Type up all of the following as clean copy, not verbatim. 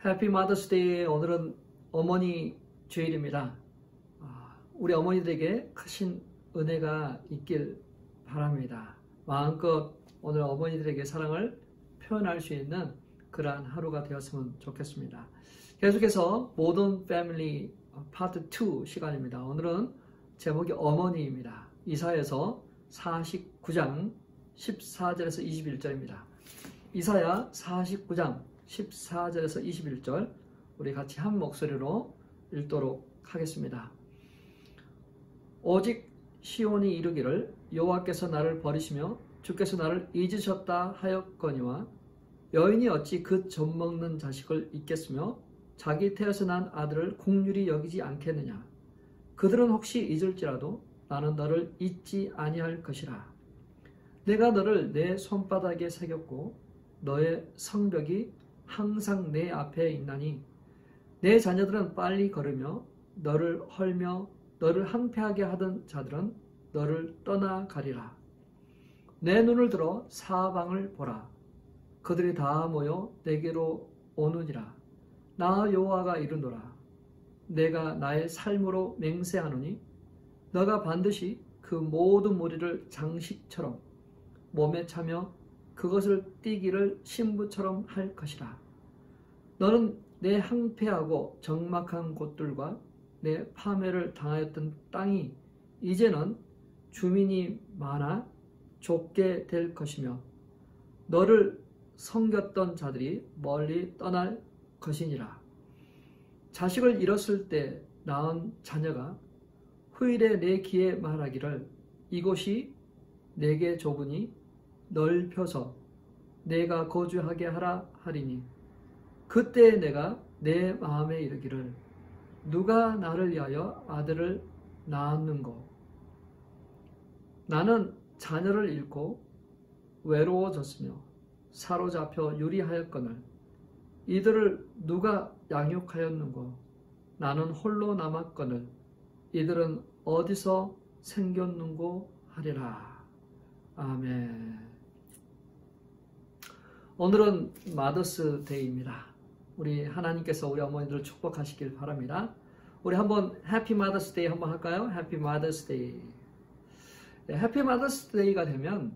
해피 마더스데이. 오늘은 어머니 주일입니다. 우리 어머니들에게 크신 은혜가 있길 바랍니다. 마음껏 오늘 어머니들에게 사랑을 표현할 수 있는 그러한 하루가 되었으면 좋겠습니다. 계속해서 모던 패밀리 파트 2 시간입니다. 오늘은 제목이 어머니입니다. 이사야서 49장 14절에서 21절입니다. 이사야 49장 14절에서 21절 우리 같이 한 목소리로 읽도록 하겠습니다. 오직 시온이 이르기를 여호와께서 나를 버리시며 주께서 나를 잊으셨다 하였거니와 여인이 어찌 그 젖먹는 자식을 잊겠으며 자기 태에서 난 아들을 긍휼히 여기지 않겠느냐. 그들은 혹시 잊을지라도 나는 너를 잊지 아니할 것이라. 내가 너를 내 손바닥에 새겼고 너의 성벽이 항상 내 앞에 있나니 내 자녀들은 빨리 걸으며 너를 헐며 너를 항폐하게 하던 자들은 너를 떠나가리라. 내 눈을 들어 사방을 보라. 그들이 다 모여 내게로 오느니라. 나 여호와가 이르노라. 내가 나의 삶으로 맹세하노니 너가 반드시 그 모든 무리를 장식처럼 몸에 차며 그것을 띠기를 신부처럼 할 것이라. 너는 내 항폐하고 적막한 곳들과 내 파멸을 당하였던 땅이 이제는 주민이 많아 좁게 될 것이며 너를 섬겼던 자들이 멀리 떠날 것이니라. 자식을 잃었을 때 낳은 자녀가 후일에 내 귀에 말하기를 이곳이 내게 좁으니 넓혀서 내가 거주하게 하라 하리니 그때 내가 내 마음에 이르기를 누가 나를 위하여 아들을 낳았는고. 나는 자녀를 잃고 외로워졌으며 사로잡혀 유리하였거늘 이들을 누가 양육하였는고. 나는 홀로 남았거늘 이들은 어디서 생겼는고 하리라. 아멘. 오늘은 마더스 데이입니다. 우리 하나님께서 우리 어머니들을 축복하시길 바랍니다. 우리 한번 해피 마더스 데이 한번 할까요? 해피 마더스 데이. 해피 마더스 데이가 되면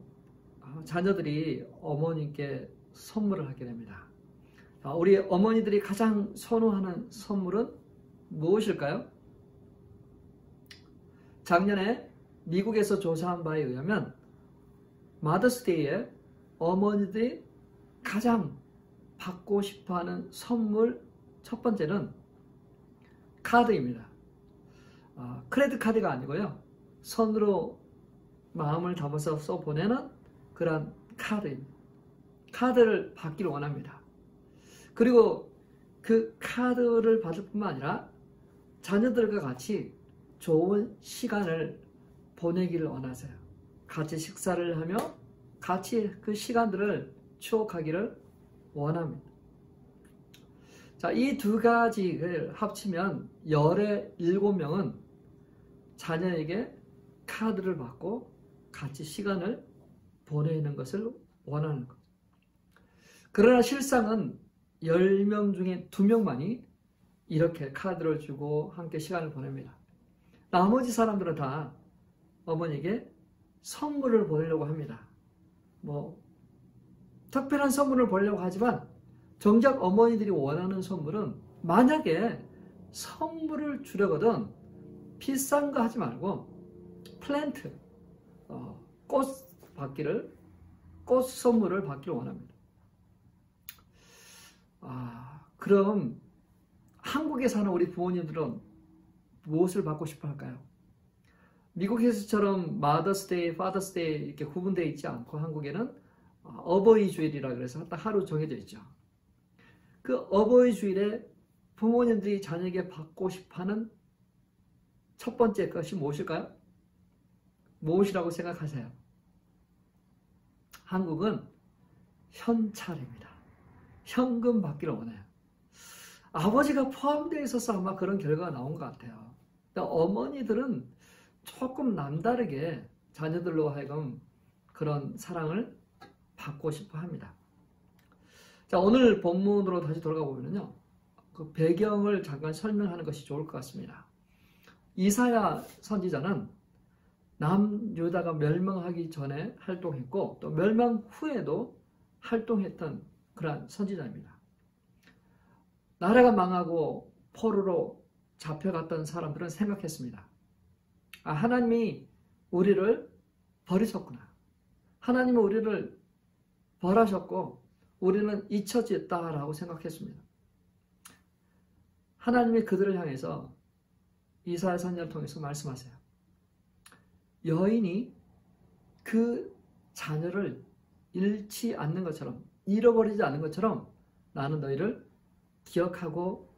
자녀들이 어머니께 선물을 하게 됩니다. 우리 어머니들이 가장 선호하는 선물은 무엇일까요? 작년에 미국에서 조사한 바에 의하면 마더스 데이에 어머니들이 가장 받고 싶어하는 선물 첫 번째는 카드입니다. 크레딧 카드가 아니고요. 손으로 마음을 담아서 써보내는 그런 카드입니다. 카드를 받기를 원합니다. 그리고 그 카드를 받을 뿐만 아니라 자녀들과 같이 좋은 시간을 보내기를 원하세요. 같이 식사를 하며 같이 그 시간들을 추억하기를 원합니다. 자, 이 두 가지를 합치면 열의 7명은 자녀에게 카드를 받고 같이 시간을 보내는 것을 원하는 거죠. 그러나 실상은 10명 중에 2명만이 이렇게 카드를 주고 함께 시간을 보냅니다. 나머지 사람들은 다 어머니에게 선물을 보내려고 합니다. 특별한 선물을 보내려고 하지만 정작 어머니들이 원하는 선물은 만약에 선물을 주려거든 비싼 거 하지 말고 플랜트, 꽃 선물을 받기를 원합니다. 그럼 한국에 사는 우리 부모님들은 무엇을 받고 싶어 할까요? 미국에서처럼 마더스데이, 파더스데이 이렇게 구분되어 있지 않고 한국에는 어버이 주일이라 그래서 딱 하루 정해져 있죠. 그 어버이 주일에 부모님들이 자녀에게 받고 싶어하는 첫 번째 것이 무엇일까요? 무엇이라고 생각하세요? 한국은 현찰입니다. 현금 받기를 원해요. 아버지가 포함되어 있어서 아마 그런 결과가 나온 것 같아요. 어머니들은 조금 남다르게 자녀들로 하여금 그런 사랑을 받고 싶어 합니다. 자, 오늘 본문으로 다시 돌아가 보면요. 그 배경을 잠깐 설명하는 것이 좋을 것 같습니다. 이사야 선지자는 남유다가 멸망하기 전에 활동했고 또 멸망 후에도 활동했던 그러한 선지자입니다. 나라가 망하고 포로로 잡혀갔던 사람들은 생각했습니다. 하나님이 우리를 버리셨구나. 하나님은 우리를 벌하셨고 우리는 잊혀졌다라고 생각했습니다. 하나님이 그들을 향해서 이사야 선지자를 통해서 말씀하세요. 여인이 그 자녀를 잃지 않는 것처럼, 잃어버리지 않는 것처럼 나는 너희를 기억하고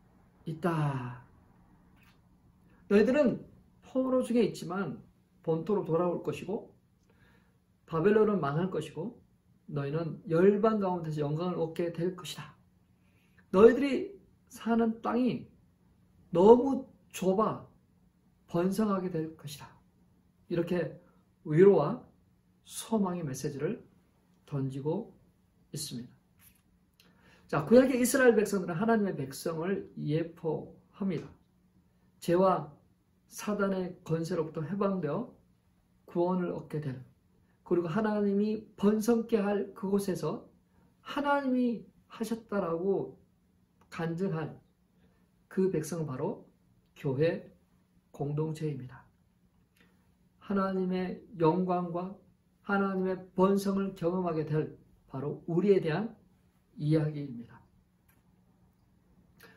있다. 너희들은 포로 중에 있지만 본토로 돌아올 것이고 바벨론은 망할 것이고 너희는 열방 가운데서 영광을 얻게 될 것이다. 너희들이 사는 땅이 너무 좁아 번성하게 될 것이다. 이렇게 위로와 소망의 메시지를 던지고 있습니다. 자, 구약의 이스라엘 백성들은 하나님의 백성을 예포합니다. 죄와 사단의 권세로부터 해방되어 구원을 얻게 될, 그리고 하나님이 번성케 할 그곳에서 하나님이 하셨다라고 간증할 그 백성은 바로 교회 공동체입니다. 하나님의 영광과 하나님의 번성을 경험하게 될 바로 우리에 대한 이야기입니다.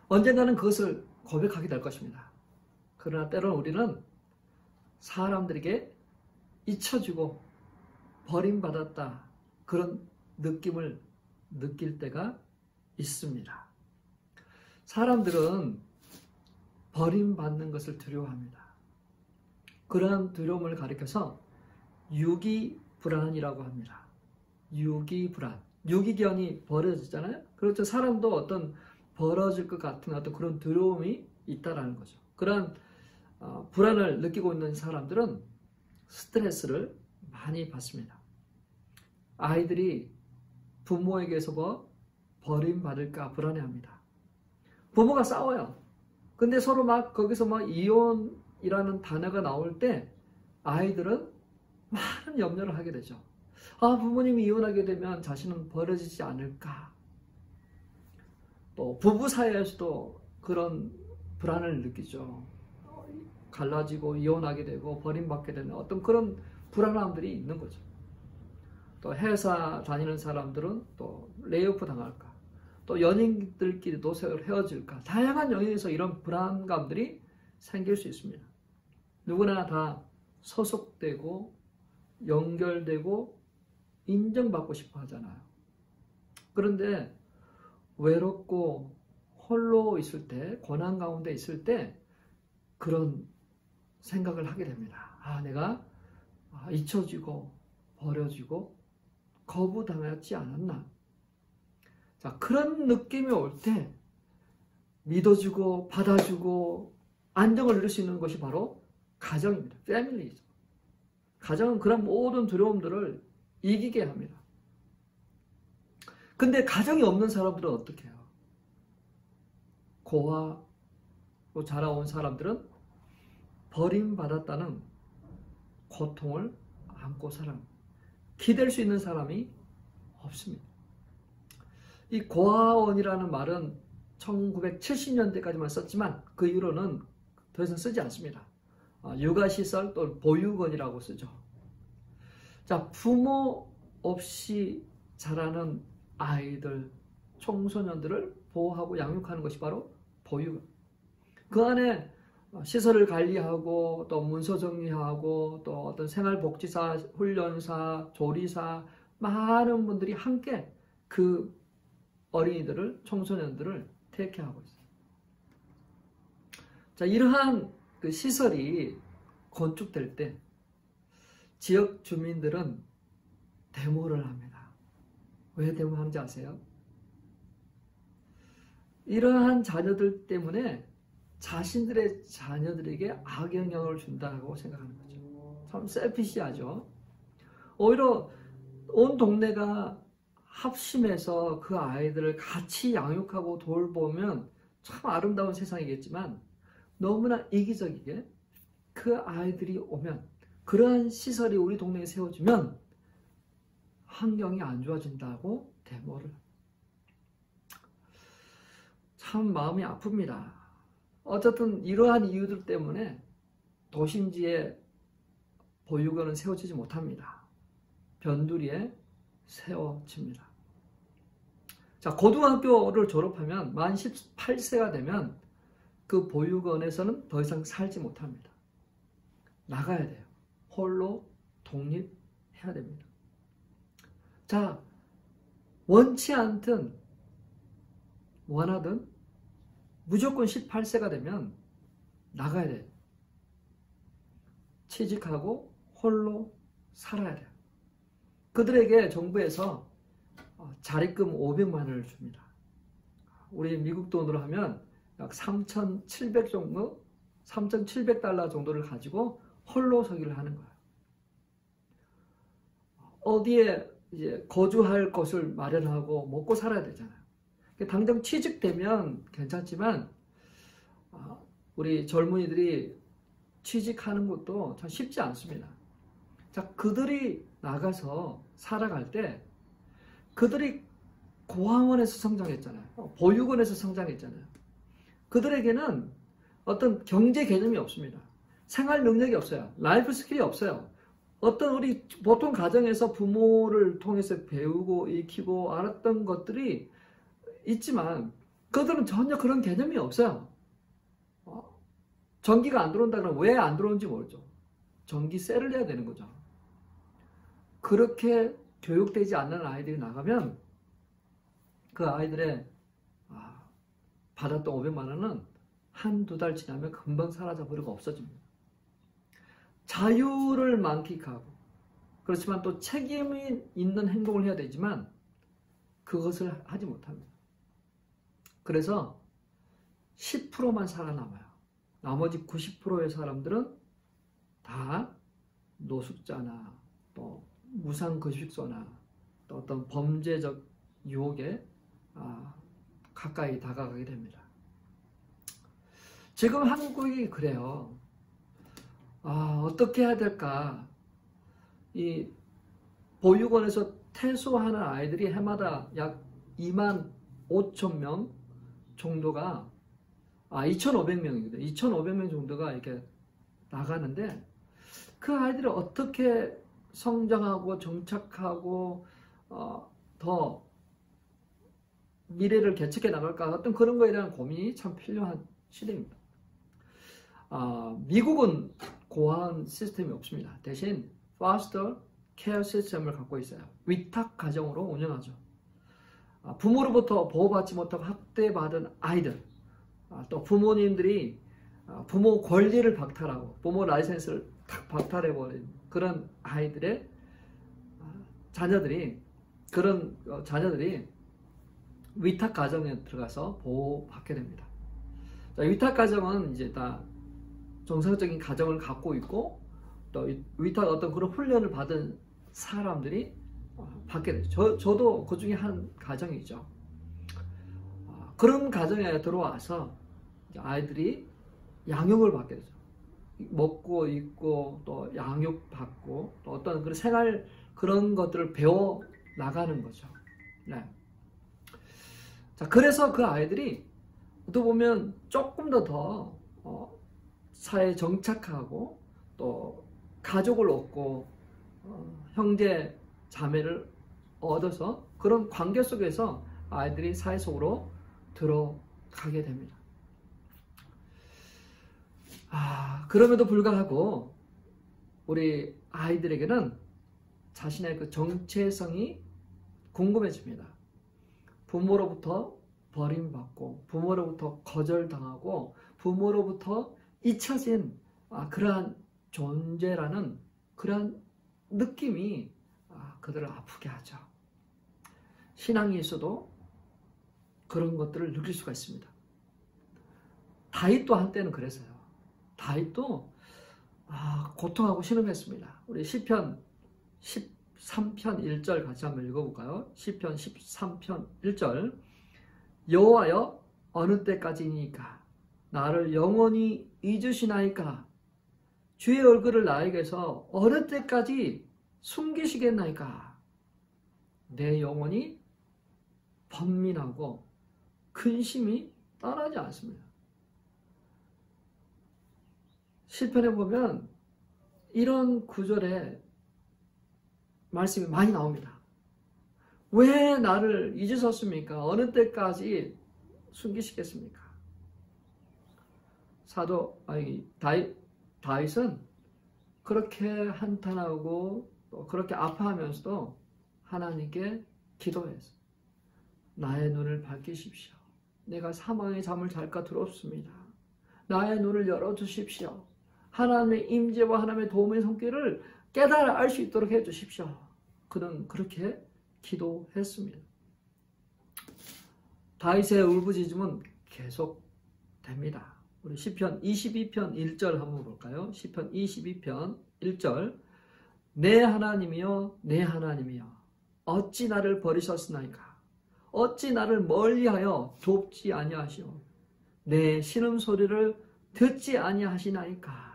언젠가는 그것을 고백하게 될 것입니다. 그러나 때로는 우리는 사람들에게 잊혀지고 버림받았다 그런 느낌을 느낄 때가 있습니다. 사람들은 버림받는 것을 두려워합니다. 그러한 두려움을 가리켜서 유기불안이라고 합니다. 유기불안. 유기견이 벌어지잖아요. 그렇죠. 사람도 어떤 벌어질 것 같은 어떤 그런 두려움이 있다라는 거죠. 그런 불안을 느끼고 있는 사람들은 스트레스를 많이 받습니다. 아이들이 부모에게서 버림받을까 불안해합니다. 부모가 싸워요. 근데 서로 막 거기서 막 이혼이라는 단어가 나올 때 아이들은 많은 염려를 하게 되죠. 부모님이 이혼하게 되면 자신은 버려지지 않을까. 또 부부 사이에서도 그런 불안을 느끼죠. 갈라지고 이혼하게 되고 버림받게 되는 어떤 그런 불안함들이 있는 거죠. 또 회사 다니는 사람들은 또 레이오프 당할까. 또 연인들끼리도 헤어질까. 다양한 영역에서 이런 불안감들이 생길 수 있습니다. 누구나 다 소속되고 연결되고 인정받고 싶어 하잖아요. 그런데 외롭고 홀로 있을 때, 고난 가운데 있을 때 그런 생각을 하게 됩니다. 내가 잊혀지고 버려지고 거부당하지 않았나. 자, 그런 느낌이 올 때 믿어주고 받아주고 안정을 이룰 수 있는 것이 바로 가정입니다. 패밀리죠. 가정은 그런 모든 두려움들을 이기게 합니다. 근데 가정이 없는 사람들은 어떻게 해요? 고아로 자라온 사람들은 버림받았다는 고통을 안고 살아갑니다. 기댈 수 있는 사람이 없습니다. 이 고아원이라는 말은 1970년대까지만 썼지만 그 이후로는 더 이상 쓰지 않습니다. 육아시설 또는 보육원이라고 쓰죠. 자, 부모 없이 자라는 아이들, 청소년들을 보호하고 양육하는 것이 바로 보육원. 그 안에 시설을 관리하고 또 문서 정리하고 또 어떤 생활복지사, 훈련사, 조리사 많은 분들이 함께 그 어린이들을, 청소년들을 테이크하고 있어요. 자, 이러한 그 시설이 건축될 때 지역 주민들은 데모를 합니다. 왜 데모하는지 아세요? 이러한 자녀들 때문에 자신들의 자녀들에게 악영향을 준다고 생각하는 거죠. 참 셀피시하죠. 오히려 온 동네가 합심해서 그 아이들을 같이 양육하고 돌보면 참 아름다운 세상이겠지만 너무나 이기적이게 그 아이들이 오면, 그러한 시설이 우리 동네에 세워지면 환경이 안 좋아진다고 데모를. 참 마음이 아픕니다. 어쨌든 이러한 이유들 때문에 도심지에 보육원은 세워지지 못합니다. 변두리에 세워집니다. 자, 고등학교를 졸업하면 만 18세가 되면 그 보육원에서는 더 이상 살지 못합니다. 나가야 돼요. 홀로 독립해야 됩니다. 자, 원치 않든 원하든 무조건 18세가 되면 나가야 돼요. 취직하고 홀로 살아야 돼요. 그들에게 정부에서 자립금 500만 원을 줍니다. 우리 미국 돈으로 하면 약 3,700 정도, 3,700달러 정도를 가지고 홀로 서기를 하는 거예요. 어디에 이제 거주할 것을 마련하고 먹고 살아야 되잖아요. 당장 취직되면 괜찮지만 우리 젊은이들이 취직하는 것도 참 쉽지 않습니다. 자, 그들이 나가서 살아갈 때 그들이 고아원에서 성장했잖아요. 보육원에서 성장했잖아요. 그들에게는 어떤 경제 개념이 없습니다. 생활 능력이 없어요. 라이프 스킬이 없어요. 어떤 우리 보통 가정에서 부모를 통해서 배우고 익히고 알았던 것들이 있지만 그들은 전혀 그런 개념이 없어요. 전기가 안 들어온다 그러면 왜 안 들어오는지 모르죠. 전기세를 내야 되는 거죠. 그렇게 교육되지 않는 아이들이 나가면 그 아이들의 받았던 500만 원은 한두 달 지나면 금방 사라져버리고 없어집니다. 자유를 만끽하고 그렇지만 또 책임이 있는 행동을 해야 되지만 그것을 하지 못합니다. 그래서 10%만 살아남아요. 나머지 90%의 사람들은 다 노숙자나 또 무상급식소나 또 어떤 범죄적 유혹에 가까이 다가가게 됩니다. 지금 한국이 그래요. 어떻게 해야 될까? 이 보육원에서 퇴소하는 아이들이 해마다 약 2만 5천 명 정도가 2,500명입니다. 2,500명 정도가 이렇게 나가는데 그 아이들을 어떻게 성장하고 정착하고 더 미래를 개척해 나갈까 어떤 그런 거에 대한 고민이 참 필요한 시대입니다. 미국은 고아원 시스템이 없습니다. 대신 foster care 시스템을 갖고 있어요. 위탁 가정으로 운영하죠. 부모로부터 보호받지 못하고 학대받은 아이들, 또 부모님들이 부모 권리를 박탈하고 부모 라이센스를 탁 박탈해버린 그런 아이들의 자녀들이 위탁 가정에 들어가서 보호받게 됩니다. 자, 위탁 가정은 이제 다 정상적인 가정을 갖고 있고 또 위탁 어떤 그런 훈련을 받은 사람들이 받게 되죠. 저도 그 중에 한 가정이죠. 그런 가정에 들어와서 아이들이 양육을 받게 되죠. 먹고 입고 또 양육받고 또 어떤 그런 생활 그런 것들을 배워 나가는 거죠. 네. 자, 그래서 그 아이들이 또 보면 조금 더 사회에 정착하고 또 가족을 얻고 형제 자매를 얻어서 그런 관계 속에서 아이들이 사회 속으로 들어가게 됩니다. 그럼에도 불구하고 우리 아이들에게는 자신의 그 정체성이 궁금해집니다. 부모로부터 버림받고 부모로부터 거절당하고 부모로부터 잊혀진 그러한 존재라는 그러한 느낌이 그들을 아프게 하죠. 신앙이 있어도 그런 것들을 느낄 수가 있습니다. 다윗도 한때는 그랬어요. 다윗도 고통하고 신음했습니다. 우리 시편 13편 1절 같이 한번 읽어볼까요? 시편 13편 1절 여호와여 어느 때까지니까 나를 영원히 잊으시나이까? 주의 얼굴을 나에게서 어느 때까지 숨기시겠나이까? 내 영혼이 번민하고 근심이 떠나지 않습니다. 시편에 보면 이런 구절에 말씀이 많이 나옵니다. 왜 나를 잊으셨습니까? 어느 때까지 숨기시겠습니까? 다윗은 그렇게 한탄하고 또 그렇게 아파하면서도 하나님께 기도했어요. 나의 눈을 밝히십시오. 내가 사망의 잠을 잘까 두렵습니다. 나의 눈을 열어주십시오. 하나님의 임재와 하나님의 도움의 손길을 깨달아 알 수 있도록 해주십시오. 그는 그렇게 기도했습니다. 다윗의 울부짖음은 계속됩니다. 우리 시편 22편 1절 한번 볼까요? 시편 22편 1절 내 하나님이여 내 하나님이여 어찌 나를 버리셨으나이까? 어찌 나를 멀리하여 돕지 아니하시오? 내 신음소리를 듣지 아니하시나이까?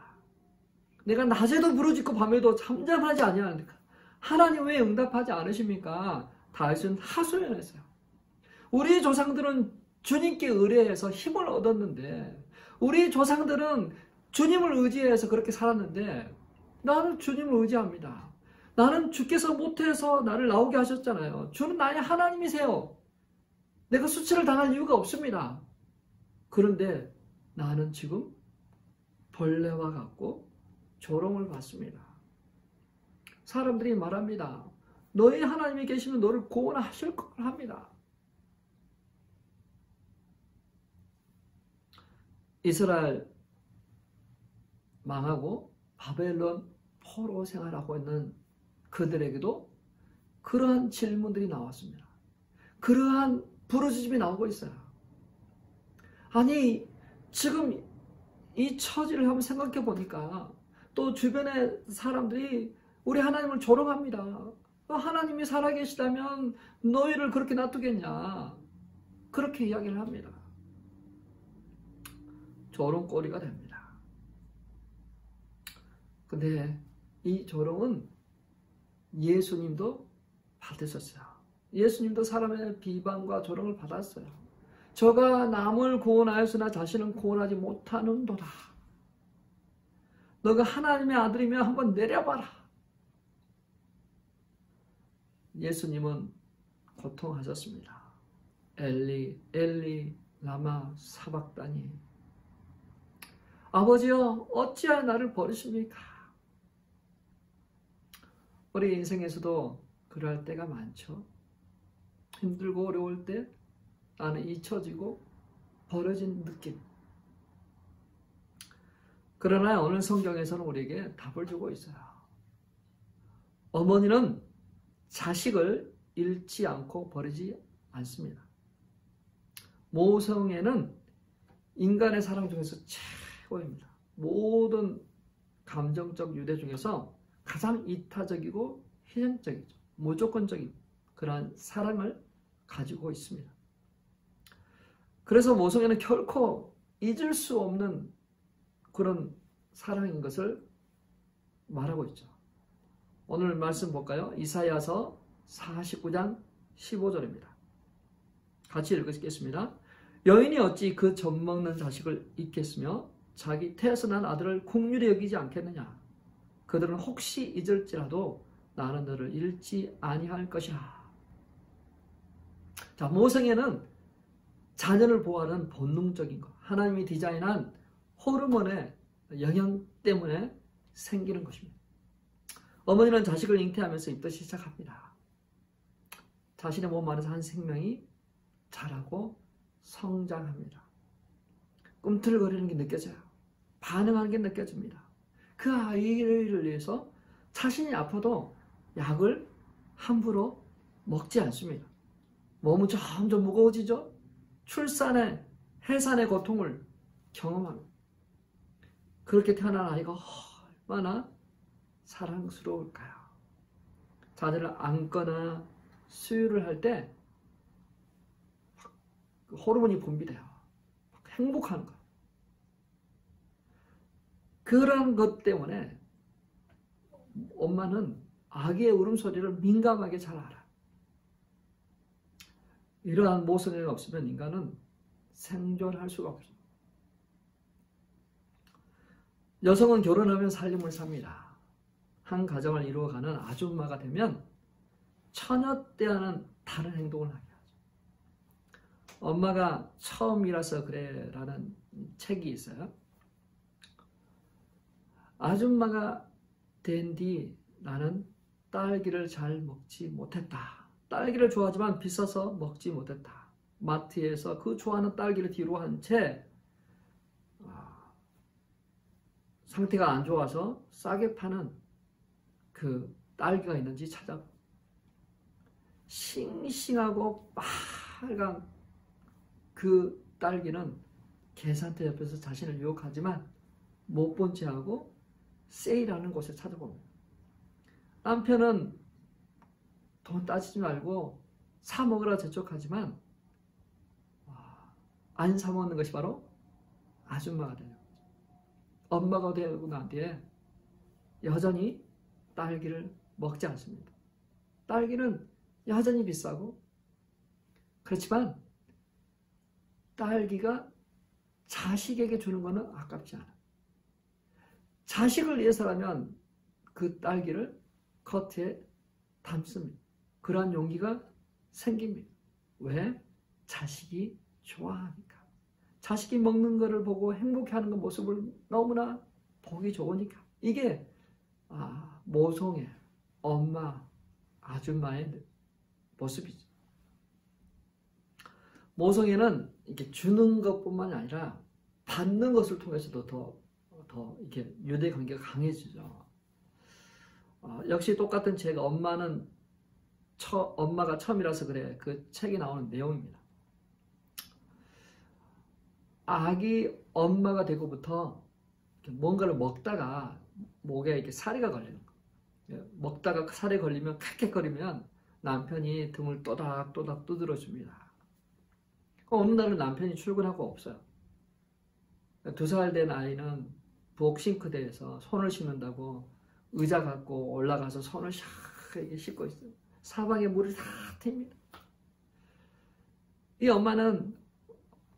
내가 낮에도 부르짖고 밤에도 잠잠하지 아니하니까 하나님 왜 응답하지 않으십니까? 다윗은 하소연했어요. 우리 조상들은 주님께 의뢰해서 힘을 얻었는데 우리 조상들은 주님을 의지해서 그렇게 살았는데 나는 주님을 의지합니다. 나는 주께서 못해서 나를 나오게 하셨잖아요. 주는 나의 하나님이세요. 내가 수치를 당할 이유가 없습니다. 그런데 나는 지금 벌레와 같고 조롱을 받습니다. 사람들이 말합니다. 너희 하나님이 계시면 너를 구원하실 걸 합니다. 이스라엘 망하고 바벨론 포로 생활하고 있는 그들에게도 그러한 질문들이 나왔습니다. 그러한 부르짖음이 나오고 있어요. 아니 지금 이 처지를 한번 생각해 보니까 또 주변의 사람들이 우리 하나님을 조롱합니다. 하나님이 살아계시다면 너희를 그렇게 놔두겠냐? 그렇게 이야기를 합니다. 조롱거리가 됩니다. 근데 이 조롱은 예수님도 받으셨어요. 예수님도 사람의 비방과 조롱을 받았어요. 저가 남을 구원하였으나 자신은 구원하지 못하는도다. 너가 하나님의 아들이면 한번 내려봐라. 예수님은 고통하셨습니다. 엘리 엘리 라마 사박다니. 아버지여 어찌하여 나를 버리십니까? 우리 인생에서도 그럴 때가 많죠. 힘들고 어려울 때 나는 잊혀지고 버려진 느낌. 그러나 오늘 성경에서는 우리에게 답을 주고 있어요. 어머니는 자식을 잃지 않고 버리지 않습니다. 모성애는 인간의 사랑 중에서 최고입니다. 모든 감정적 유대 중에서 가장 이타적이고 희생적이죠. 무조건적인 그러한 사랑을 가지고 있습니다. 그래서 모성애는 결코 잊을 수 없는 그런 사랑인 것을 말하고 있죠. 오늘 말씀 볼까요? 이사야서 49장 15절입니다. 같이 읽겠습니다. 여인이 어찌 그 젖먹는 자식을 잊겠으며 자기 태에서 난 아들을 긍휼히 여기지 않겠느냐? 그들은 혹시 잊을지라도 나는 너를 잃지 아니할 것이라. 자, 모성애는 자녀를 보호하는 본능적인 것, 하나님이 디자인한 호르몬의 영향 때문에 생기는 것입니다. 어머니는 자식을 잉태하면서 입덧이 시작합니다. 자신의 몸 안에서 한 생명이 자라고 성장합니다. 꿈틀거리는 게 느껴져요. 반응하는 게 느껴집니다. 그 아이를 위해서 자신이 아파도 약을 함부로 먹지 않습니다. 몸은 점점 무거워지죠. 출산의 해산의 고통을 경험합니다. 그렇게 태어난 아이가 얼마나 사랑스러울까요? 자녀를 안거나 수유를 할 때 호르몬이 분비돼요. 행복한 것. 그런 것 때문에 엄마는 아기의 울음소리를 민감하게 잘 알아. 이러한 모성애가 없으면 인간은 생존할 수가 없어. 여성은 결혼하면 살림을 삽니다. 한 가정을 이루어가는 아줌마가 되면 처녀 때와는 다른 행동을 하게 하죠. 엄마가 처음이라서 그래 라는 책이 있어요. 아줌마가 된 뒤 나는 딸기를 잘 먹지 못했다. 딸기를 좋아하지만 비싸서 먹지 못했다. 마트에서 그 좋아하는 딸기를 뒤로 한 채 상태가 안 좋아서 싸게 파는 그 딸기가 있는지 찾아보고 싱싱하고 빨간 그 딸기는 계산대 옆에서 자신을 유혹하지만 못 본 채 하고 세일하는 곳에 찾아봅니다. 남편은 돈 따지지 말고 사 먹으라 재촉하지만 안 사 먹는 것이 바로 아줌마가 되는 거죠. 엄마가 되고 난 뒤에 여전히 딸기를 먹지 않습니다. 딸기는 여전히 비싸고 그렇지만 딸기가 자식에게 주는 것은 아깝지 않아. 자식을 위해서라면 그 딸기를 겉에 담습니다. 그러한 용기가 생깁니다. 왜? 자식이 좋아하니까. 자식이 먹는 것을 보고 행복해하는 그 모습을 너무나 보기 좋으니까. 이게 모성애, 엄마, 아줌마의 모습이죠. 모성애는 이렇게 주는 것뿐만이 아니라 받는 것을 통해서도 더 이렇게 유대 관계가 강해지죠. 역시 똑같은 책 엄마가 처음이라서 그래 그 책에 나오는 내용입니다. 아기 엄마가 되고부터 뭔가를 먹다가 목에 이렇게 사리가 걸리는 거예요. 먹다가 살이 걸리면 캑캑거리면 남편이 등을 또닥또닥 두드려줍니다. 어느 날은 남편이 출근하고 없어요. 2살 된 아이는 부엌 싱크대에서 손을 씻는다고 의자 갖고 올라가서 손을 샥 씻고 있어요. 사방에 물이 다 튑니다. 이 엄마는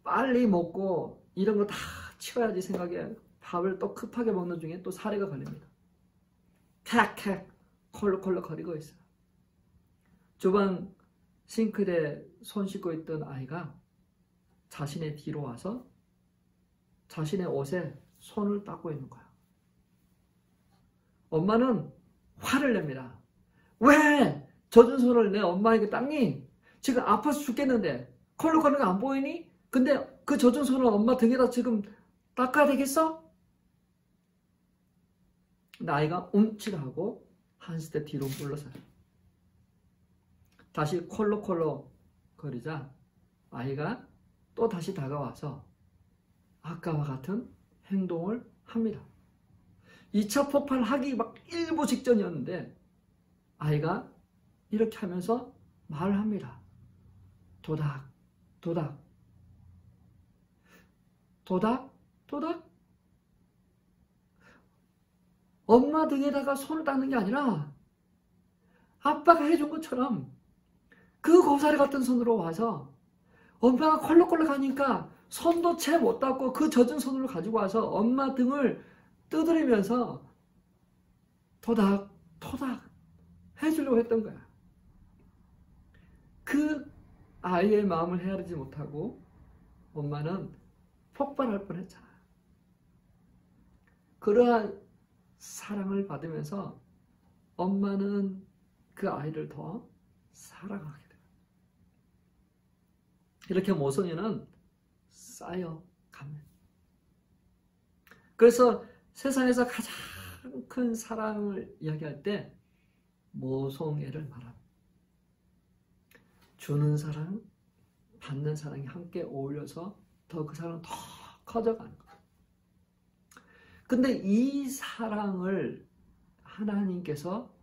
빨리 먹고 이런 거 다 치워야지 생각에 밥을 또 급하게 먹는 중에 또 사리가 걸립니다. 캑캑 콜록콜록 거리고 있어요. 주방 싱크대에 손 씻고 있던 아이가 자신의 뒤로 와서 자신의 옷에 손을 닦고 있는 거야. 엄마는 화를 냅니다. 왜 젖은 손을 내 엄마에게 닦니? 지금 아파서 죽겠는데 콜록거리는 거 안 보이니? 근데 그 젖은 손을 엄마 등에다 지금 닦아야 되겠어? 근데 아이가 움찔하고 한 스텝 뒤로 물러서요. 다시 콜록콜록 거리자 아이가 또 다시 다가와서 아까와 같은 행동을 합니다. 2차 폭발하기 막 일보 직전이었는데 아이가 이렇게 하면서 말을 합니다. 도닥, 도닥, 도닥, 도닥. 엄마 등에다가 손을 닦는 게 아니라 아빠가 해준 것처럼 그 고사리 같은 손으로 와서 엄마가 콜록콜록 하니까 손도 채 못 닦고 그 젖은 손으로 가지고 와서 엄마 등을 두드리면서 토닥 토닥 해주려고 했던 거야. 그 아이의 마음을 헤아리지 못하고 엄마는 폭발할 뻔했잖아. 그러한 사랑을 받으면서 엄마는 그 아이를 더 사랑하게 돼요. 이렇게 모성애는 쌓여갑니다. 그래서 세상에서 가장 큰 사랑을 이야기할 때 모성애를 말합니다. 주는 사랑, 받는 사랑이 함께 어울려서 더 그 사랑은 더 커져가는 거예요. 근데 이 사랑을 하나님께서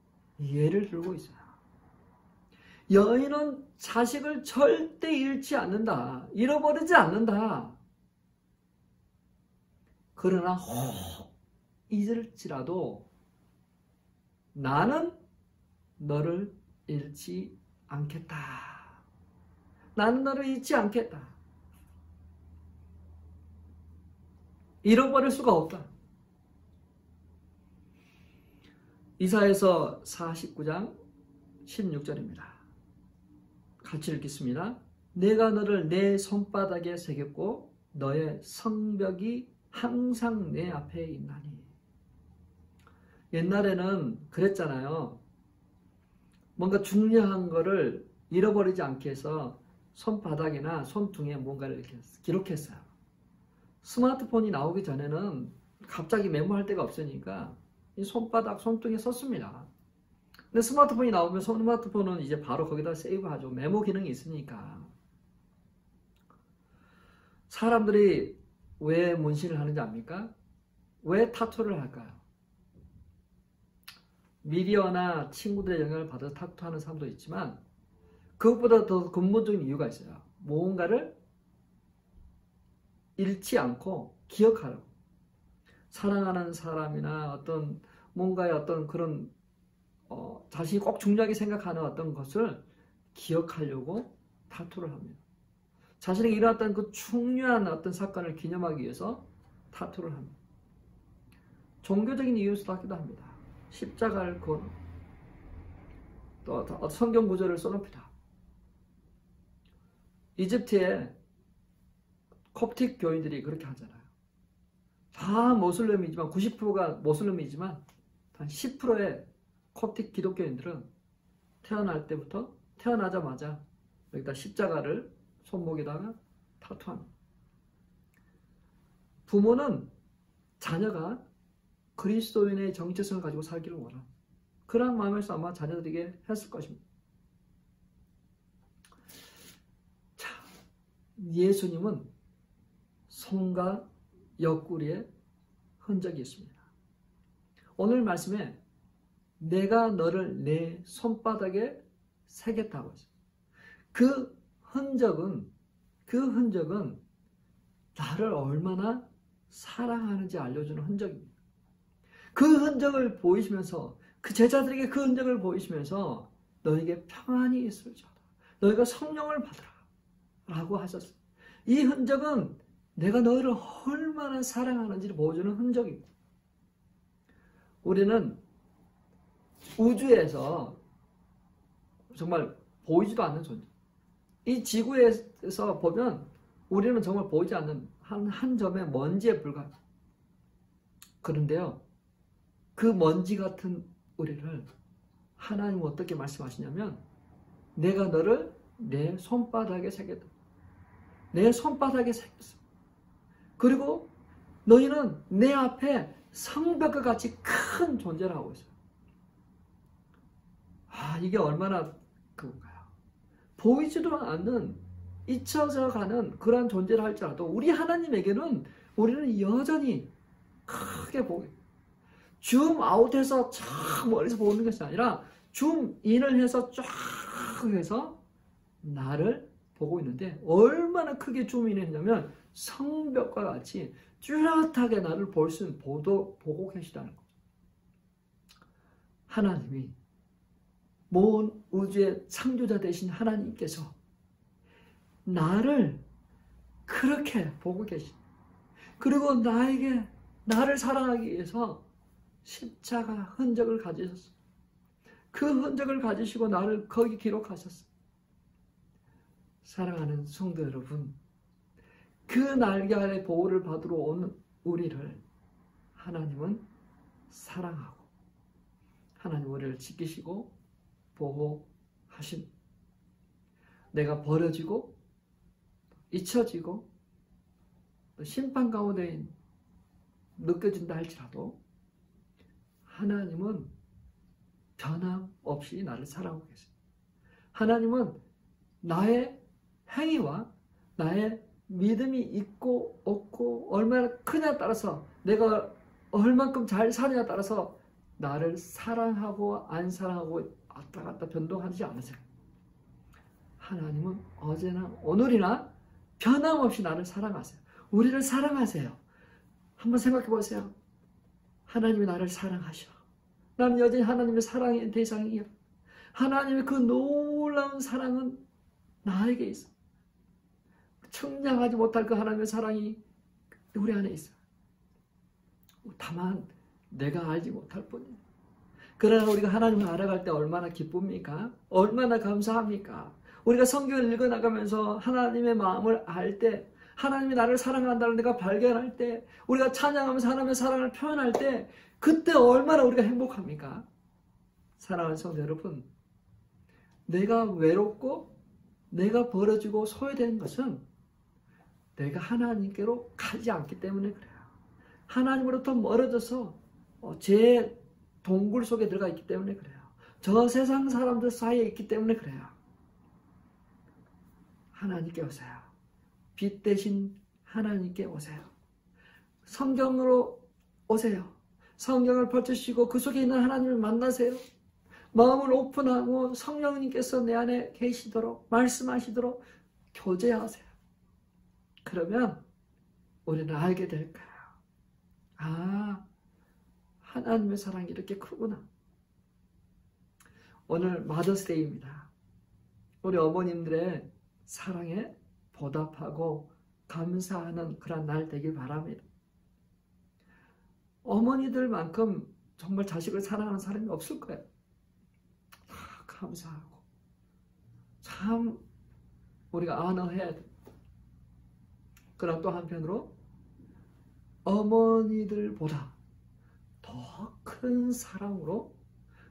예를 들고 있어요. 여인은 자식을 절대 잃지 않는다. 잃어버리지 않는다. 그러나 잊을지라도 나는 너를 잃지 않겠다. 나는 너를 잊지 않겠다. 잃어버릴 수가 없다. 이사야서 49장 16절입니다. 같이 읽겠습니다. 내가 너를 내 손바닥에 새겼고 너의 성벽이 항상 내 앞에 있나니. 옛날에는 그랬잖아요. 뭔가 중요한 거를 잃어버리지 않게 해서 손바닥이나 손등에 뭔가를 이렇게 기록했어요. 스마트폰이 나오기 전에는 갑자기 메모할 데가 없으니까 이 손바닥, 손등에 썼습니다. 근데 스마트폰이 나오면 스마트폰은 이제 바로 거기다 세이브하죠. 메모 기능이 있으니까. 사람들이 왜 문신을 하는지 압니까? 왜 타투를 할까요? 미디어나 친구들의 영향을 받아서 타투하는 사람도 있지만 그것보다 더 근본적인 이유가 있어요. 무언가를 잃지 않고 기억하라고. 사랑하는 사람이나 어떤 뭔가의 어떤 그런 자신이 꼭 중요하게 생각하는 어떤 것을 기억하려고 타투를 합니다. 자신에게 일어났던 그 중요한 어떤 사건을 기념하기 위해서 타투를 합니다. 종교적인 이유에서도 하기도 합니다. 십자가를 그어놓고 또 성경 구절을 써놓습니다. 이집트에 콥틱 교인들이 그렇게 하잖아요. 다 모슬렘이지만 90%가 모슬렘이지만 한 10%의 콥틱 기독교인들은 태어날 때부터 태어나자마자 여기다 십자가를 손목에다가 타투합니다. 부모는 자녀가 그리스도인의 정체성을 가지고 살기를 원합니다. 그런 마음에서 아마 자녀들에게 했을 것입니다. 자, 예수님은 손과 옆구리에 흔적이 있습니다. 오늘 말씀에 내가 너를 내 손바닥에 새겼다고 했어요. 그 흔적은 나를 얼마나 사랑하는지 알려주는 흔적입니다. 그 흔적을 보이시면서 그 제자들에게 그 흔적을 보이시면서 너에게 평안이 있을지어다. 너희가 성령을 받으라 라고 하셨어요. 이 흔적은 내가 너희를 얼마나 사랑하는지를 보여주는 흔적입니다. 우리는 우주에서 정말 보이지도 않는 존재. 이 지구에서 보면 우리는 정말 보이지 않는 한 점의 먼지에 불과합니다. 그런데요, 그 먼지 같은 우리를 하나님은 어떻게 말씀하시냐면 내가 너를 내 손바닥에 새겼다. 내 손바닥에 새겼어. 그리고 너희는 내 앞에 성벽과 같이 큰 존재를 하고 있어요. 이게 얼마나 그건가요? 보이지도 않는 잊혀져 가는 그러한 존재를 할지라도 우리 하나님에게는 우리는 여전히 크게 보게 돼요. 줌 아웃해서 쫙 멀리서 보는 것이 아니라 줌 인을 해서 쫙 해서 나를 보고 있는데 얼마나 크게 줌 인을 했냐면 성벽과 같이 뚜렷하게 나를 볼 수 있는 보고 계시다는 거죠. 하나님이 모든 우주의 창조자 되신 하나님께서 나를 그렇게 보고 계신, 그리고 나를 사랑하기 위해서 십자가 흔적을 가지셨어요. 그 흔적을 가지시고 나를 거기 기록하셨어요. 사랑하는 성도 여러분, 그 날개 아래 보호를 받으러 온 우리를 하나님은 사랑하고 하나님 우리를 지키시고 보호하십니다. 내가 버려지고 잊혀지고 심판 가운데 느껴진다 할지라도 하나님은 변함없이 나를 사랑하고 계십니다. 하나님은 나의 행위와 나의 믿음이 있고 없고 얼마나 크냐에 따라서 내가 얼만큼 잘 사느냐에 따라서 나를 사랑하고 안 사랑하고 왔다 갔다 변동하지 않으세요. 하나님은 어제나 오늘이나 변함없이 나를 사랑하세요. 우리를 사랑하세요. 한번 생각해 보세요. 하나님이 나를 사랑하셔. 나는 여전히 하나님의 사랑의 대상이야. 하나님의 그 놀라운 사랑은 나에게 있어. 측량하지 못할 그 하나님의 사랑이 우리 안에 있어. 다만 내가 알지 못할 뿐이야. 그러나 우리가 하나님을 알아갈 때 얼마나 기쁩니까? 얼마나 감사합니까? 우리가 성경을 읽어나가면서 하나님의 마음을 알 때, 하나님이 나를 사랑한다는 내가 발견할 때, 우리가 찬양하면서 하나님의 사랑을 표현할 때, 그때 얼마나 우리가 행복합니까? 사랑하는 성도 여러분, 내가 외롭고 내가 벌어지고 소외되는 것은 내가 하나님께로 가지 않기 때문에 그래요. 하나님으로부터 멀어져서 제 동굴 속에 들어가 있기 때문에 그래요. 저 세상 사람들 사이에 있기 때문에 그래요. 하나님께 오세요. 빛 대신 하나님께 오세요. 성경으로 오세요. 성경을 펼치시고 그 속에 있는 하나님을 만나세요. 마음을 오픈하고 성령님께서 내 안에 계시도록 말씀하시도록 교제하세요. 그러면 우리는 알게 될 거예요. 아, 하나님의 사랑이 이렇게 크구나. 오늘 마더스데이입니다. 우리 어머님들의 사랑에 보답하고 감사하는 그런 날 되길 바랍니다. 어머니들만큼 정말 자식을 사랑하는 사람이 없을 거예요. 감사하고 참 우리가 안어해야 돼. 그러나 또 한편으로 어머니들보다 더 큰 사랑으로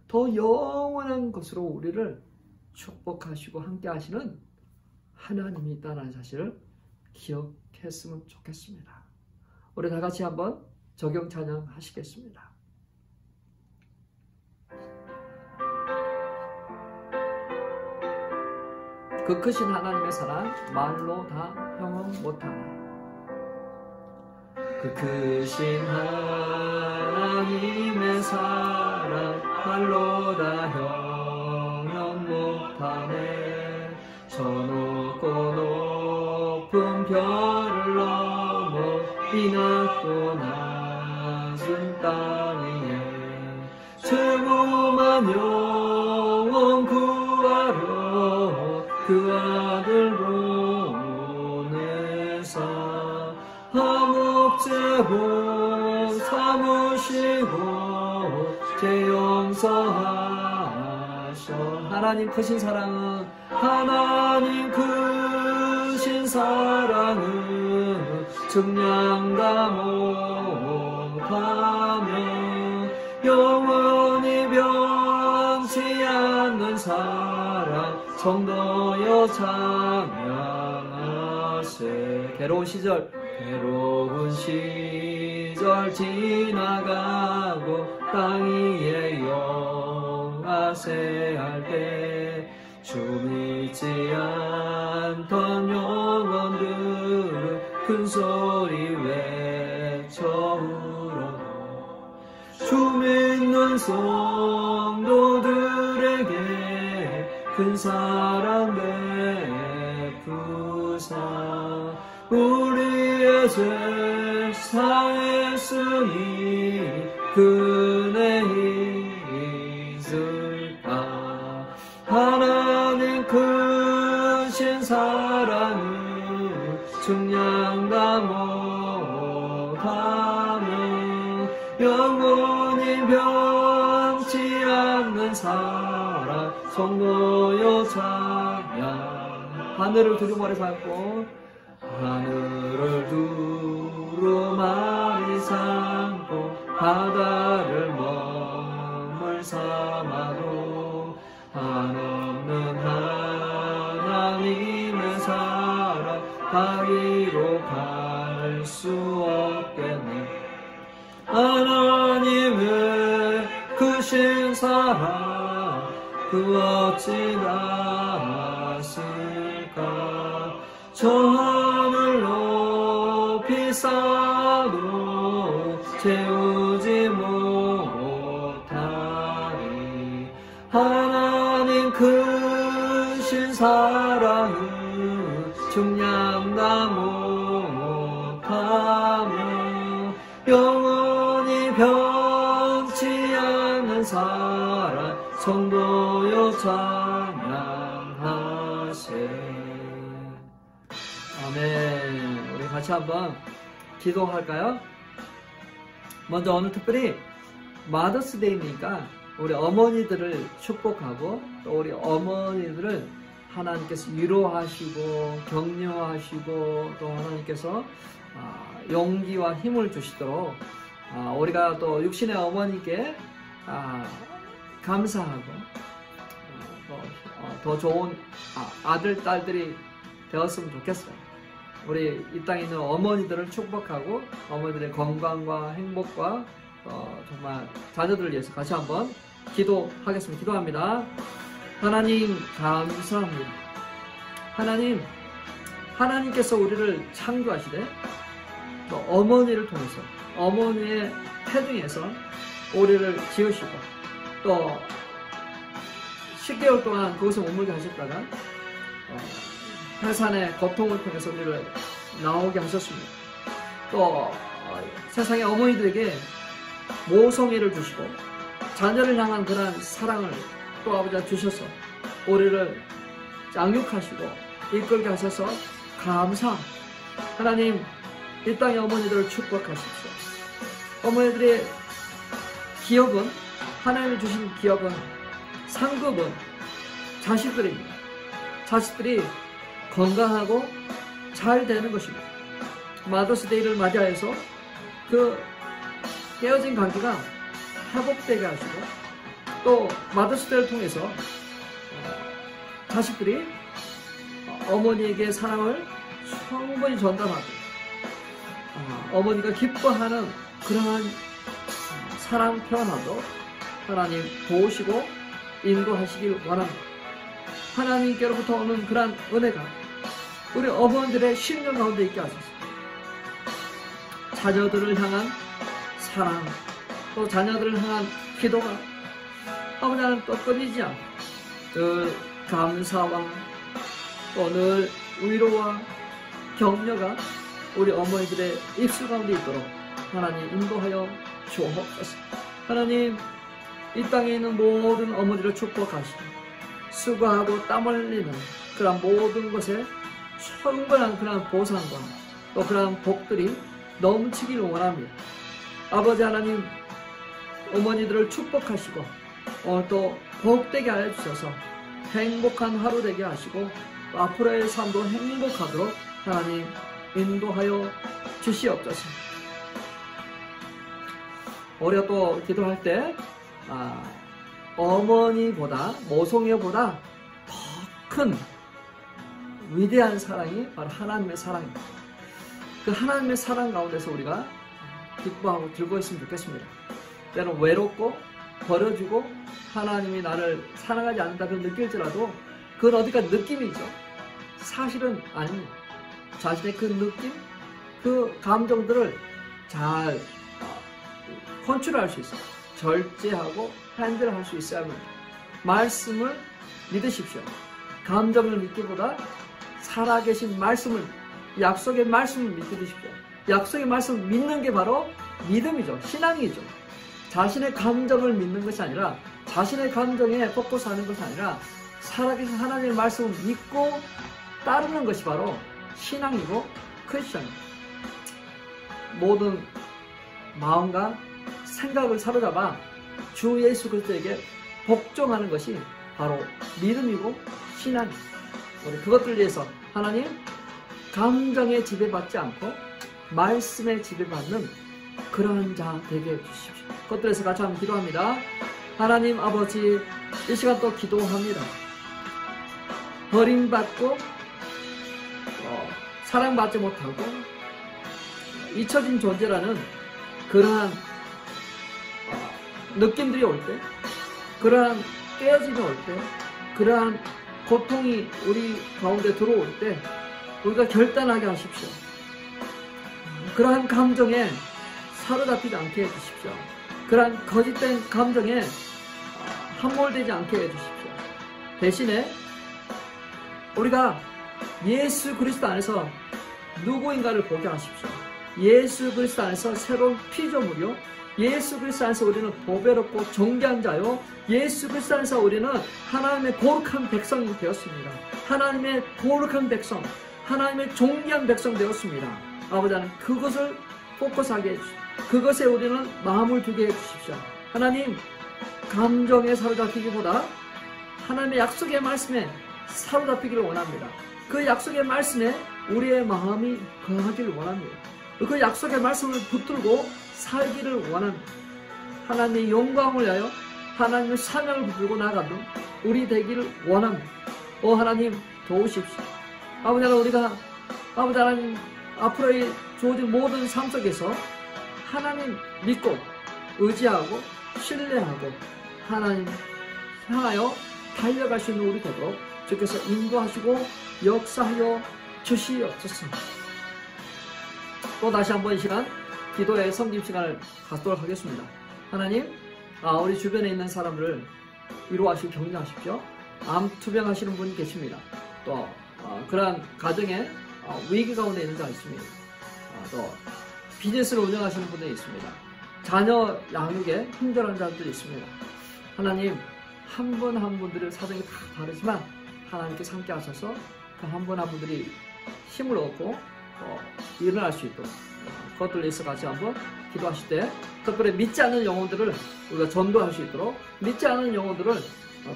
더 영원한 것으로 우리를 축복하시고 함께 하시는 하나님이 있다는 사실을 기억했으면 좋겠습니다. 우리 다 같이 한번 적용 찬양 하시겠습니다. 그 크신 하나님의 사랑 말로 다 형용 못하네. 그 크신 하나님의 사랑 말로 다 형용 못하네. 저 높고 높은 별을 넘어 이 낮고 낮은 땅 위에 최고만 영원 구하러 그 아들 보내사 화목제복 삼으시고 제 용서하셔. 하나님 크신 사랑은 하나님 크신 사랑은 증량다 못하며 영원히 변치 않는 사랑 성도여 찬양하세. 괴로운 시절 지나가고 땅 위에 영하세 할 때 주 믿지 않던 영혼들 큰 소리 외쳐 울어 주 믿는 성도들에게 큰 사랑 베푸사 우리의 죄 사했으니 그네 있을까. 하나님 크신 사랑을 증량다 못하며 영원히 변치 않는 사랑 성도여 찬양. 하늘을 두루마리 삼고 하늘을 두루마리 삼고 바다를 머물 삼아도 한없는 하나님의 사랑 바위로 갈 수 없겠네. 하나님의 크신 사랑 그 어찌 나았을까. 저 하늘 높이 쌓아도 채우지 못하리. 하나님 크신 사랑을 증량다 못하며 성도여 찬양하세. 아멘. 우리 같이 한번 기도할까요? 먼저 오늘 특별히 마더스데이니까 우리 어머니들을 축복하고 또 우리 어머니들을 하나님께서 위로하시고 격려하시고 또 하나님께서 용기와 힘을 주시도록 우리가 또 육신의 어머니께 감사하고 더 좋은 아들, 딸들이 되었으면 좋겠어요. 우리 이 땅에 있는 어머니들을 축복하고 어머니들의 건강과 행복과 정말 자녀들을 위해서 같이 한번 기도하겠습니다. 기도합니다. 하나님 감사합니다. 하나님께서 우리를 창조하시되 또 어머니를 통해서 어머니의 태중에서 우리를 지으시고 또 10개월 동안 거기서 머물게 하셨다가 해산의 고통을 통해서 우리를 나오게 하셨습니다. 또 세상의 어머니들에게 모성애를 주시고 자녀를 향한 그런 사랑을 또 아버지가 주셔서 우리를 양육하시고 이끌게 하셔서 감사합니다. 하나님, 이 땅의 어머니들을 축복하십시오. 어머니들의 기업은, 하나님이 주신 기업은, 상급은 자식들입니다. 자식들이 건강하고 잘 되는 것입니다. 마더스데이를 맞이해서 그 깨어진 관계가 회복되게 하시고 또 마더스데이를 통해서 자식들이 어머니에게 사랑을 충분히 전달하고 어머니가 기뻐하는 그러한 사랑 표현하도록 하나님 도우시고 인도하시길 원합니다. 하나님께로부터 오는 그러한 은혜가 우리 어머니들의 심령 가운데 있게 하소서. 자녀들을 향한 사랑, 또 자녀들을 향한 기도가 아버지 하나님 또 끊이지 않고 늘 감사와 또 늘 위로와 격려가 우리 어머니들의 입술 가운데 있도록 하나님 인도하여 주옵소서. 하나님, 이 땅에 있는 모든 어머니를 축복하시고 수고하고 땀 흘리는 그런 모든 것에 충분한 그런 보상과 또 그런 복들이 넘치길 원합니다. 아버지 하나님, 어머니들을 축복하시고 또 복되게 하여 주셔서 행복한 하루 되게 하시고 앞으로의 삶도 행복하도록 하나님 인도하여 주시옵소서. 우리가 또 기도할 때 어머니보다 모성애보다 더 큰 위대한 사랑이 바로 하나님의 사랑입니다. 그 하나님의 사랑 가운데서 우리가 기뻐하고 즐거웠으면 좋겠습니다. 때로는 외롭고 버려지고 하나님이 나를 사랑하지 않는다고 느낄지라도 그건 어디가 느낌이죠. 사실은 아닙니다. 자신의 그 느낌, 그 감정들을 잘 컨트롤할 수 있어요. 절제하고 핸들할 수 있어야 합니다. 말씀을 믿으십시오. 감정을 믿기보다 살아계신 말씀을, 약속의 말씀을 믿으십시오. 약속의 말씀을 믿는 게 바로 믿음이죠. 신앙이죠. 자신의 감정을 믿는 것이 아니라 자신의 감정에 포커스하는 것이 아니라 살아계신 하나님의 말씀을 믿고 따르는 것이 바로 신앙이고 크리스천입니다. 모든 마음과 생각을 사로잡아 주 예수 그리스도에게 복종하는 것이 바로 믿음이고 신앙입니다. 우리 그것들을 위해서 하나님 감정에 지배받지 않고 말씀에 지배받는 그런 자 되게 해주십시오. 그것들에서 같이 한번 기도합니다. 하나님 아버지, 이 시간 또 기도합니다. 버림받고 사랑받지 못하고 잊혀진 존재라는 그러한 느낌들이 올 때, 그러한 깨어짐이 올 때, 그러한 고통이 우리 가운데 들어올 때 우리가 결단하게 하십시오. 그러한 감정에 사로잡히지 않게 해주십시오. 그러한 거짓된 감정에 함몰되지 않게 해주십시오. 대신에 우리가 예수 그리스도 안에서 누구인가를 보게 하십시오. 예수 그리스도 안에서 새로운 피조물이요 예수 그리스도 안에서 우리는 보배롭고 정결한 자요, 예수 그리스도 안에서 우리는 하나님의 거룩한 백성이 되었습니다. 하나님의 거룩한 백성, 하나님의 존귀한 백성 되었습니다. 아버지 하나님, 그것을 포커스하게 해주십시오. 그것에 우리는 마음을 두게 해주십시오. 하나님, 감정에 사로잡히기보다 하나님의 약속의 말씀에 사로잡히기를 원합니다. 그 약속의 말씀에 우리의 마음이 거하기를 원합니다. 그 약속의 말씀을 붙들고 살기를 원합니다. 하나님의 영광을 위하여 하나님의 사명을 붙들고 나가는 우리 되기를 원합니다. 오 하나님, 도우십시오. 아버지 하나님, 우리가 아버지 하나님 앞으로의 주어진 모든 삶 속에서 하나님 믿고 의지하고 신뢰하고 하나님 향하여 달려갈 수 있는 우리 되도록 주께서 인도하시고 역사하여 주시옵소서. 또 다시 한번 이 시간 기도의 성김 시간을 갖도록 하겠습니다. 하나님, 우리 주변에 있는 사람들을 위로하시고 격려하십시오. 암 투병하시는 분이 계십니다. 또 그러한 가정에 위기 가운데 있는 자가 있습니다. 또 비즈니스를 운영하시는 분들이 있습니다. 자녀 양육에 힘들어하는 자들이 있습니다. 하나님, 한 분 한 분들의 사정이 다 다르지만 하나님께서 함께 하셔서 그 한 분 한 분들이 힘을 얻고 일어날 수 있도록 그것들을 위해서 같이 한번 기도하실 때, 특별히 믿지 않는 영혼들을 우리가 전도할 수 있도록, 믿지 않는 영혼들을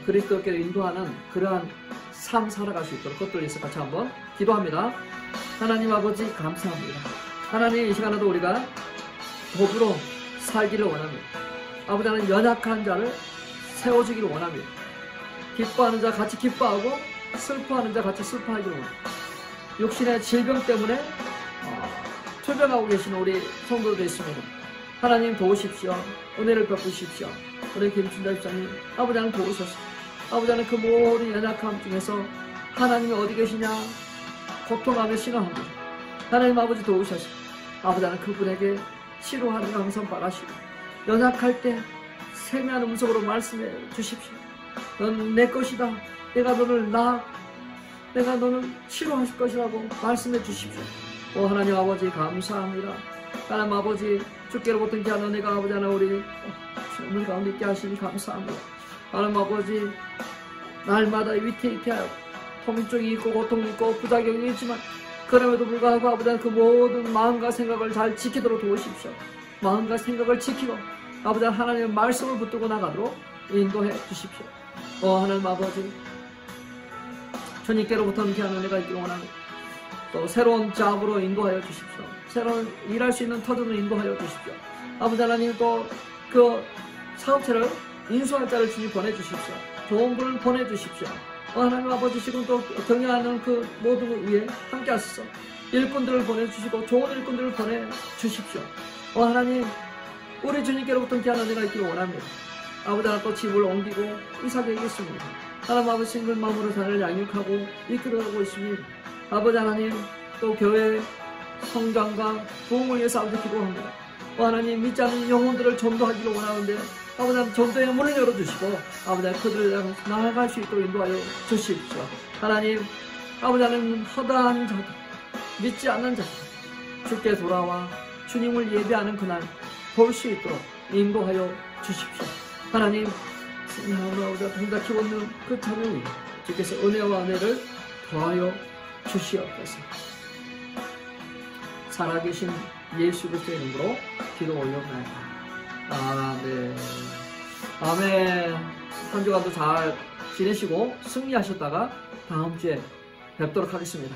그리스도께로 인도하는 그러한 삶 살아갈 수 있도록 그것들을 위해서 같이 한번 기도합니다. 하나님 아버지, 감사합니다. 하나님, 이 시간에도 우리가 더불어 살기를 원합니다. 아버지 하나님, 연약한 자를 세워주기를 원합니다. 기뻐하는 자 같이 기뻐하고 슬퍼하는 자 같이 슬퍼하기를 원합니다. 육신의 질병 때문에 투병하고 계시는 우리 성도들 있습니다. 하나님 도우십시오. 은혜를 베푸십시오. 우리 김춘자 집사님, 아버지 하나님 도우소서. 아버지 하나님, 그 모든 연약함 중에서 하나님이 어디 계시냐 고통하며 신앙합니다. 하나님 아버지 도우셔서 아버지 하나님 그분에게 치료하는 항상 바라시고, 연약할 때 세미한 음성으로 말씀해 주십시오. 넌 내 것이다. 내가 너를 내가 너를 치료하실 것이라고 말씀해 주십시오. 오 하나님 아버지, 감사합니다. 하나님 아버지, 주께로부터 귀한 은혜가 아버지 하나님 우리 가운데 있게 하시니 감사합니다. 하나님 아버지, 날마다 위태위태하여 통증이 있고 고통이 있고 부작용이 있지만 그럼에도 불구하고 아버지 하나님 그 모든 마음과 생각을 잘 지키도록 도우십시오. 마음과 생각을 지키고 아버지 하나님의 말씀을 붙들고 나가도록 인도해 주십시오. 하나님 아버지, 주님께로부터 귀한 은혜가 있기를 원합니다. 또 새로운 잡으로 인도하여 주십시오. 새로운 일할 수 있는 터전으로 인도하여 주십시오. 아버지 하나님, 또 그 사업체를 인수할 자를 주님 보내주십시오. 좋은 분을 보내주십시오. 하나님 아버지, 지금 또 경영하는 그 모든 위에 함께 하소서. 일꾼들을 보내주시고 좋은 일꾼들을 보내주십시오. 하나님, 우리 주님께로부터 귀한 은혜가 있기를 원합니다. 아버지 하나님, 또 집을 옮기고 이사게 하겠습니다. 하나님 아버지, 신글 마음으로 자녀를 양육하고 이끌어가고 있습니다. 아버지 하나님, 또 교회 성장과 부흥을 위해서 아버지 기도합니다. 하나님, 믿지 않는 영혼들을 전도하기를 원하는데 아버지 하나님, 전도의 문을 열어주시고 아버지 하나님, 그들을 나아갈 수 있도록 인도하여 주십시오. 하나님 아버지 하나님, 허다한 자들, 믿지 않는 자들 주께 돌아와 주님을 예배하는 그날 볼 수 있도록 인도하여 주십시오. 하나님, 우리가 혼자 키워있는 그 자녀 위에 주께서 은혜와 은혜를 더하여 주시옵소서. 살아계신 예수 그리스도의 이름으로 기도 올려옵나이다. 아멘. 아멘. 한 주간도 잘 지내시고 승리하셨다가 다음 주에 뵙도록 하겠습니다.